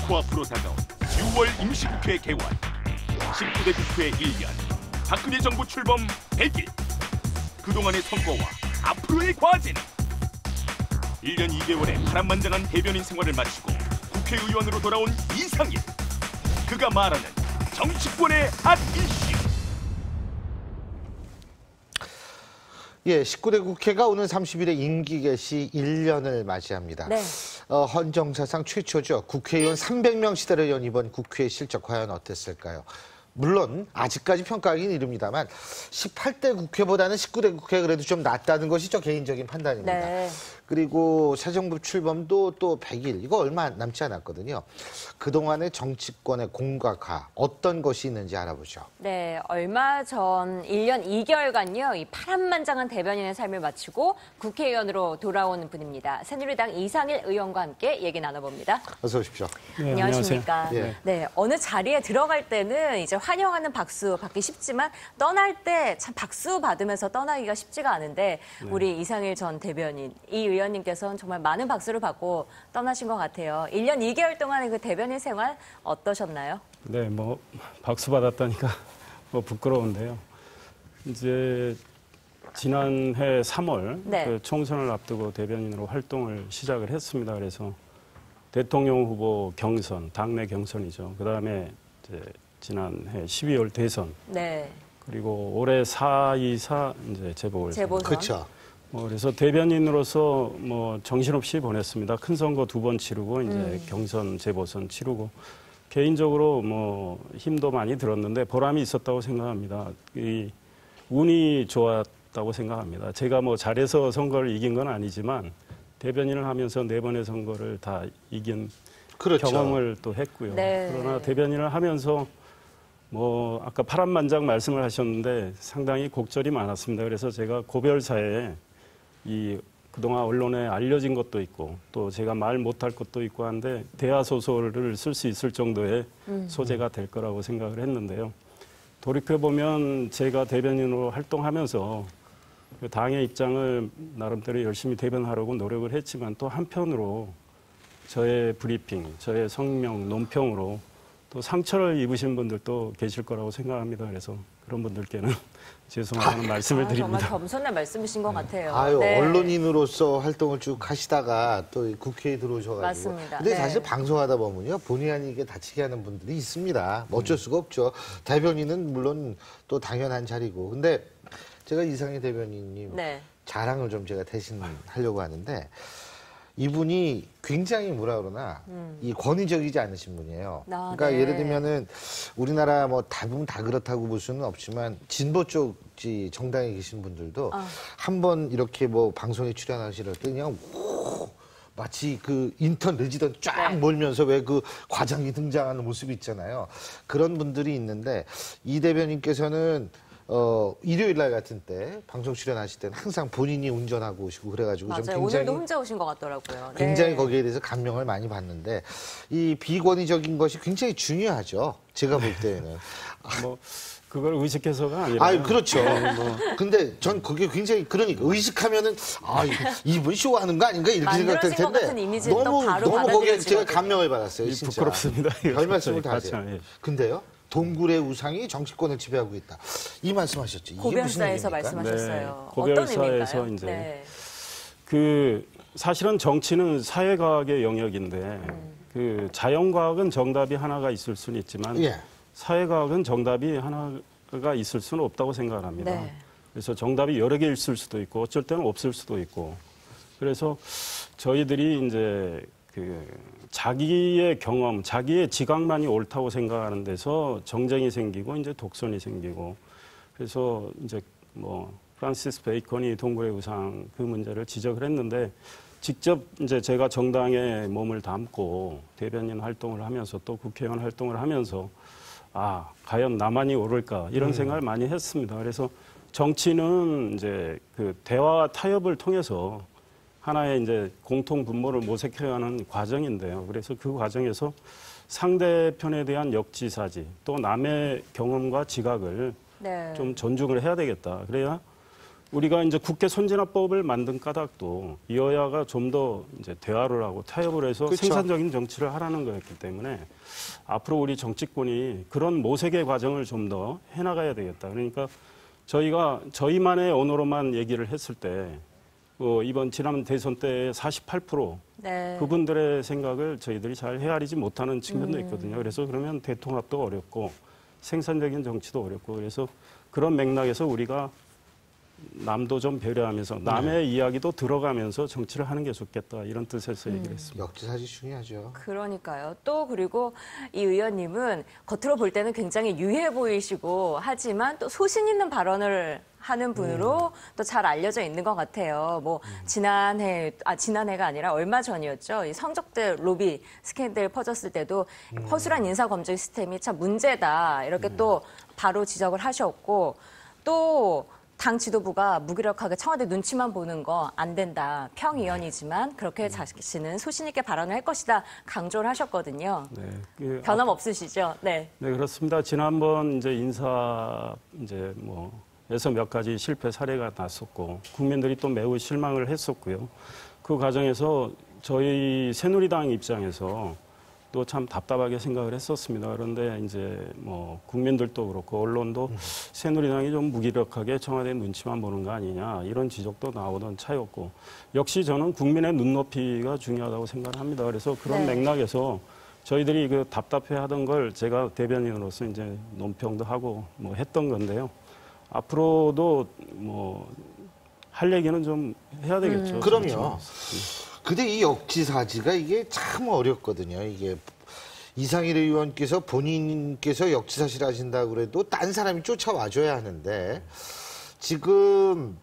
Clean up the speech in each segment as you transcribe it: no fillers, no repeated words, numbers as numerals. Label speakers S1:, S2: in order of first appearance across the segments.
S1: 코앞으로 다가온 6월 임시국회 개원, 19대 국회 1년, 박근혜 정부 출범 100일. 그동안의 성과와 앞으로의 과제는? 1년 2개월의 파란만장한 대변인 생활을 마치고 국회의원으로 돌아온 이상일. 그가 말하는 정치권의 핫 이슈.
S2: 예, 19대 국회가 오는 30일에 임기 개시 1년을 맞이합니다.
S3: 네.
S2: 헌정사상 최초죠. 국회의원 300명 시대를 연 이번 국회의 실적 과연 어땠을까요? 물론 아직까지 평가하기는 이릅니다만 18대 국회보다는 19대 국회가 그래도 좀 낫다는 것이 저 개인적인 판단입니다. 네. 그리고 새 정부 출범도 또 100일, 이거 얼마 남지 않았거든요. 그동안의 정치권의 공각화, 어떤 것이 있는지 알아보죠.
S3: 네, 얼마 전 1년 2개월간요, 이 파란만장한 대변인의 삶을 마치고 국회의원으로 돌아오는 분입니다. 새누리당 이상일 의원과 함께 얘기 나눠봅니다.
S2: 어서 오십시오.
S3: 네, 안녕하십니까.
S2: 네.
S3: 네, 어느 자리에 들어갈 때는 이제 환영하는 박수 받기 쉽지만 떠날 때 참 박수 받으면서 떠나기가 쉽지가 않은데 우리 이상일 전 대변인, 이 의원님께서는 정말 많은 박수를 받고 떠나신 것 같아요. 1년 2개월 동안의 그 대변인 생활 어떠셨나요?
S4: 네, 뭐 박수 받았다니까 뭐 부끄러운데요. 이제 지난해 3월
S3: 네.
S4: 그 총선을 앞두고 대변인으로 활동을 시작을 했습니다. 그래서 대통령 후보 경선, 당내 경선이죠. 그다음에 이제 지난해 12월 대선.
S3: 네.
S4: 그리고 올해 4.24 이제 재보궐선.
S2: 그렇죠.
S4: 그래서 대변인으로서 뭐 정신없이 보냈습니다. 큰 선거 2번 치르고 이제 경선, 재보선 치르고 개인적으로 뭐 힘도 많이 들었는데 보람이 있었다고 생각합니다. 이 운이 좋았다고 생각합니다. 제가 뭐 잘해서 선거를 이긴 건 아니지만 대변인을 하면서 4번의 선거를 다 이긴
S2: 그렇죠.
S4: 경험을 또 했고요.
S3: 네.
S4: 그러나 대변인을 하면서 뭐 아까 파란만장 말씀을 하셨는데 상당히 곡절이 많았습니다. 그래서 제가 고별사에 이 그동안 언론에 알려진 것도 있고 또 제가 말 못할 것도 있고 한데 대하소설을 쓸 수 있을 정도의 소재가 될 거라고 생각을 했는데요. 돌이켜보면 제가 대변인으로 활동하면서 그 당의 입장을 나름대로 열심히 대변하려고 노력을 했지만 또 한편으로 저의 브리핑, 저의 성명, 논평으로 또 상처를 입으신 분들도 계실 거라고 생각합니다. 그래서 그런 분들께는 죄송하다는 말씀을 드립니다.
S3: 정말 겸손한 말씀이신 것 같아요.
S2: 아유,
S3: 네.
S2: 언론인으로서 활동을 쭉 하시다가 또 국회에 들어오셔가지고.
S3: 맞습니다.
S2: 근데
S3: 네.
S2: 사실 방송하다 보면요, 본의 아니게 다치게 하는 분들이 있습니다. 어쩔 수가 없죠. 대변인은 물론 또 당연한 자리고. 근데 제가 이상희 대변인님
S3: 네.
S2: 자랑을 좀 제가 대신 하려고 하는데 이분이 굉장히 뭐라 그러나 이 권위적이지 않으신 분이에요. 그러니까
S3: 네.
S2: 예를 들면은 우리나라 뭐 대부분 다 그렇다고 볼 수는 없지만 진보 쪽 정당에 계신 분들도 한번 이렇게 뭐 방송에 출연하실 때 그냥 마치 그 인턴 레지던트 쫙 몰면서 왜 그 과장이 등장하는 모습이 있잖아요. 그런 분들이 있는데 이 대변인께서는 일요일 날 같은 때 방송 출연하실 때는 항상 본인이 운전하고 오시고 그래가지고
S3: 맞아요.
S2: 좀 굉장히
S3: 오늘도 혼자 오신 것 같더라고요.
S2: 굉장히
S3: 네.
S2: 거기에 대해서 감명을 많이 받는데 이 비권위적인 것이 굉장히 중요하죠. 제가 볼 때는.
S4: 뭐 그걸 의식해서가 아니라.
S2: 아, 그렇죠. 근데 전 그게 굉장히 그러니까 의식하면은 이분 쇼하는 거 아닌가 이렇게 생각될
S3: 만들어진 것 같은
S2: 텐데
S3: 이미지를 또 바로
S2: 너무 거기에 제가
S3: 받아들여지거든요.
S2: 감명을 받았어요. 진짜.
S4: 부끄럽습니다.
S2: 별 말씀을 다
S4: 같이,
S2: 하세요.
S4: 예.
S2: 근데요. 동굴의 우상이 정치권을 지배하고 있다. 이 말씀하셨죠. 이게 무슨
S3: 고별사에서
S2: 얘기입니까?
S3: 말씀하셨어요.
S4: 네,
S3: 어떤
S4: 고별사에서
S3: 의미인가요?
S4: 이제
S3: 네.
S4: 그 사실은 정치는 사회과학의 영역인데 그 자연과학은 정답이 하나가 있을 수는 있지만
S2: 예.
S4: 사회과학은 정답이 하나가 있을 수는 없다고 생각을 합니다.
S3: 네.
S4: 그래서 정답이 여러 개 있을 수도 있고 어쩔 때는 없을 수도 있고 그래서 저희들이 이제 그 자기의 경험, 자기의 지각만이 옳다고 생각하는 데서 정쟁이 생기고 이제 독선이 생기고 그래서 이제 뭐 프란시스 베이컨이 동굴의 우상 그 문제를 지적을 했는데 직접 이제 제가 정당에 몸을 담고 대변인 활동을 하면서 또 국회의원 활동을 하면서 과연 나만이 옳을까 이런 생각을 많이 했습니다. 그래서 정치는 이제 그 대화와 타협을 통해서 하나의 이제 공통 분모를 모색해가는 과정인데요. 그래서 그 과정에서 상대편에 대한 역지사지 또 남의 경험과 지각을
S3: 네.
S4: 좀 존중을 해야 되겠다. 그래야 우리가 이제 국회 선진화법을 만든 까닭도 여야가 좀 더 이제 대화를 하고 타협을 해서
S2: 그렇죠.
S4: 생산적인 정치를 하라는 거였기 때문에 앞으로 우리 정치권이 그런 모색의 과정을 좀 더 해나가야 되겠다. 그러니까 저희가 저희만의 언어로만 얘기를 했을 때 이번 지난 대선 때 48%
S3: 네.
S4: 그분들의 생각을 저희들이 잘 헤아리지 못하는 측면도 있거든요. 그래서 그러면 대통합도 어렵고 생산적인 정치도 어렵고 그래서 그런 맥락에서 우리가 남도 좀 배려하면서 남의 이야기도 들어가면서 정치를 하는 게 좋겠다 이런 뜻에서 얘기를 했습니다.
S2: 역지사지 중요하죠.
S3: 그러니까요. 또 그리고 이 의원님은 겉으로 볼 때는 굉장히 유해 보이시고 하지만 또 소신 있는 발언을 하는 분으로 또 잘 알려져 있는 것 같아요. 뭐 지난해가 아니라 얼마 전이었죠. 이 성적들 로비 스캔들 퍼졌을 때도 허술한 인사 검증 시스템이 참 문제다 이렇게 또 바로 지적을 하셨고 또 당 지도부가 무기력하게 청와대 눈치만 보는 거 안 된다. 평의원이지만 그렇게 자신은 소신 있게 발언을 할 것이다. 강조를 하셨거든요.
S4: 네,
S3: 변함없으시죠? 네.
S4: 네, 그렇습니다. 지난번 이제 에서 몇 가지 실패 사례가 났었고 국민들이 또 매우 실망을 했었고요. 그 과정에서 저희 새누리당 입장에서 또 참 답답하게 생각을 했었습니다. 그런데 이제 국민들도 그렇고 언론도 새누리당이 좀 무기력하게 청와대 눈치만 보는 거 아니냐 이런 지적도 나오던 차였고 역시 저는 국민의 눈높이가 중요하다고 생각합니다. 그래서 그런 맥락에서 저희들이 그 답답해하던 걸 제가 대변인으로서 이제 논평도 하고 했던 건데요. 앞으로도 할 얘기는 좀 해야 되겠죠.
S2: 그럼요. 근데 이 역지사지가 이게 참 어렵거든요. 이게 이상일 의원께서 본인께서 역지사지를 하신다고 그래도 딴 사람이 쫓아와줘야 하는데 지금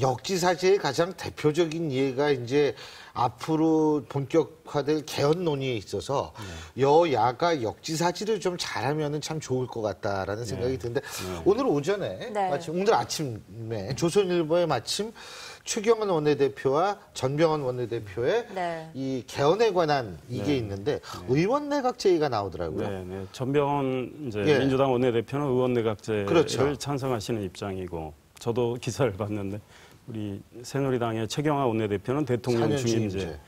S2: 역지사지의 가장 대표적인 예가 이제 앞으로 본격화될 개헌 논의에 있어서 여야가 역지사지를 좀 잘하면은 참 좋을 것 같다라는 생각이 드는데 오늘 오전에 마침 오늘 아침에 조선일보에 마침 최경환 원내대표와 전병헌 원내대표의 이 개헌에 관한 이게 있는데 의원 내각제의가 나오더라고요.
S4: 네. 전병헌 민주당 원내대표는 의원 내각제를
S2: 그렇죠.
S4: 찬성하시는 입장이고 저도 기사를 봤는데 우리 새누리당의 최경환 원내대표는 대통령 중임제.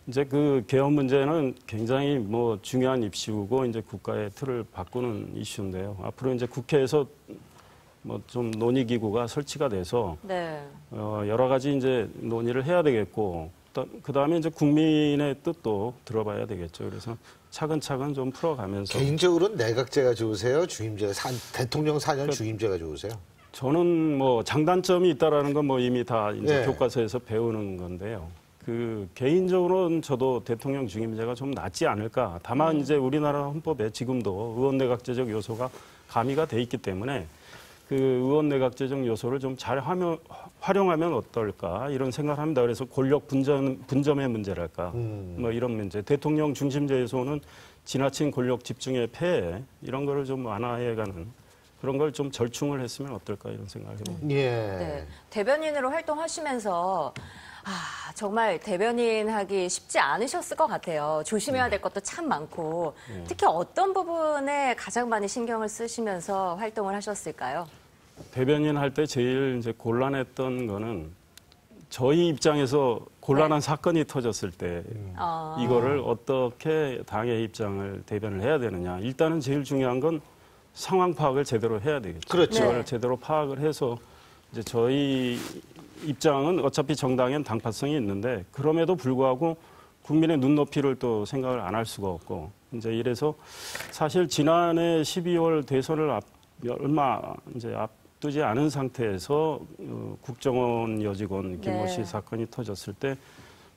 S4: 이제 그 개헌 문제는 굉장히 중요한 이슈고 이제 국가의 틀을 바꾸는 이슈인데요. 앞으로 이제 국회에서 좀 논의 기구가 설치가 돼서 여러 가지 이제 논의를 해야 되겠고 그 다음에 이제 국민의 뜻도 들어봐야 되겠죠. 그래서 차근차근 좀 풀어가면서
S2: 개인적으로는 내각제가 좋으세요? 중임제가 대통령 4년 중임제가 좋으세요?
S4: 저는 장단점이 있다라는 건 이미 다 이제 교과서에서 배우는 건데요. 그 개인적으로는 저도 대통령 중임제가 좀 낫지 않을까. 다만 이제 우리나라 헌법에 지금도 의원 내각제적 요소가 가미가 돼 있기 때문에 그 의원 내각제적 요소를 좀 잘 활용하면 어떨까 이런 생각을 합니다. 그래서 권력 분점의 문제랄까 이런 문제. 대통령 중심제에서는 지나친 권력 집중의 폐해 이런 거를 좀 완화해가는 그런 걸 좀 절충을 했으면 어떨까 이런 생각을 해봅니다.
S3: 네. 대변인으로 활동하시면서 정말 대변인 하기 쉽지 않으셨을 것 같아요. 조심해야 될 것도 참 많고 특히 어떤 부분에 가장 많이 신경을 쓰시면서 활동을 하셨을까요?
S4: 대변인 할 때 제일 이제 곤란했던 거는 저희 입장에서 곤란한 사건이 터졌을 때 이거를 어떻게 당의 입장을 대변을 해야 되느냐. 일단은 제일 중요한 건 상황 파악을 제대로 해야 되겠죠.
S2: 그렇죠.
S4: 그걸 제대로 파악을 해서 이제 저희 입장은 어차피 정당엔 당파성이 있는데 그럼에도 불구하고 국민의 눈높이를 또 생각을 안 할 수가 없고 이제 이래서 사실 지난해 12월 대선을 얼마 이제 앞두지 않은 상태에서 국정원 여직원 김모 씨 사건이 터졌을 때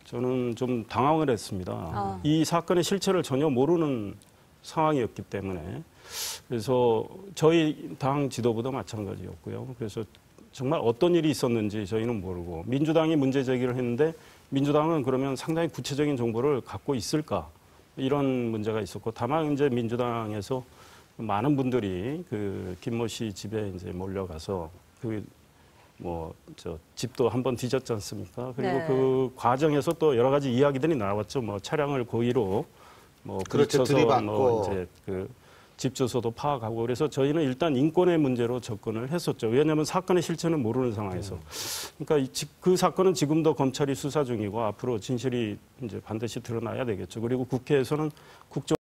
S4: 저는 좀 당황을 했습니다. 이 사건의 실체를 전혀 모르는 상황이었기 때문에 그래서 저희 당 지도부도 마찬가지였고요. 그래서 정말 어떤 일이 있었는지 저희는 모르고 민주당이 문제 제기를 했는데 민주당은 그러면 상당히 구체적인 정보를 갖고 있을까 이런 문제가 있었고 다만 이제 민주당에서 많은 분들이 그 김모 씨 집에 이제 몰려가서 집도 한번 뒤졌지 않습니까? 그리고 그 과정에서 또 여러 가지 이야기들이 나왔죠. 차량을 고의로
S2: 그렇죠. 들이받고
S4: 이제 집 주소도 파악하고 그래서 저희는 일단 인권의 문제로 접근을 했었죠. 왜냐하면 사건의 실체는 모르는 상황에서. 그러니까 그 사건은 지금도 검찰이 수사 중이고 앞으로 진실이 이제 반드시 드러나야 되겠죠. 그리고 국회에서는 국정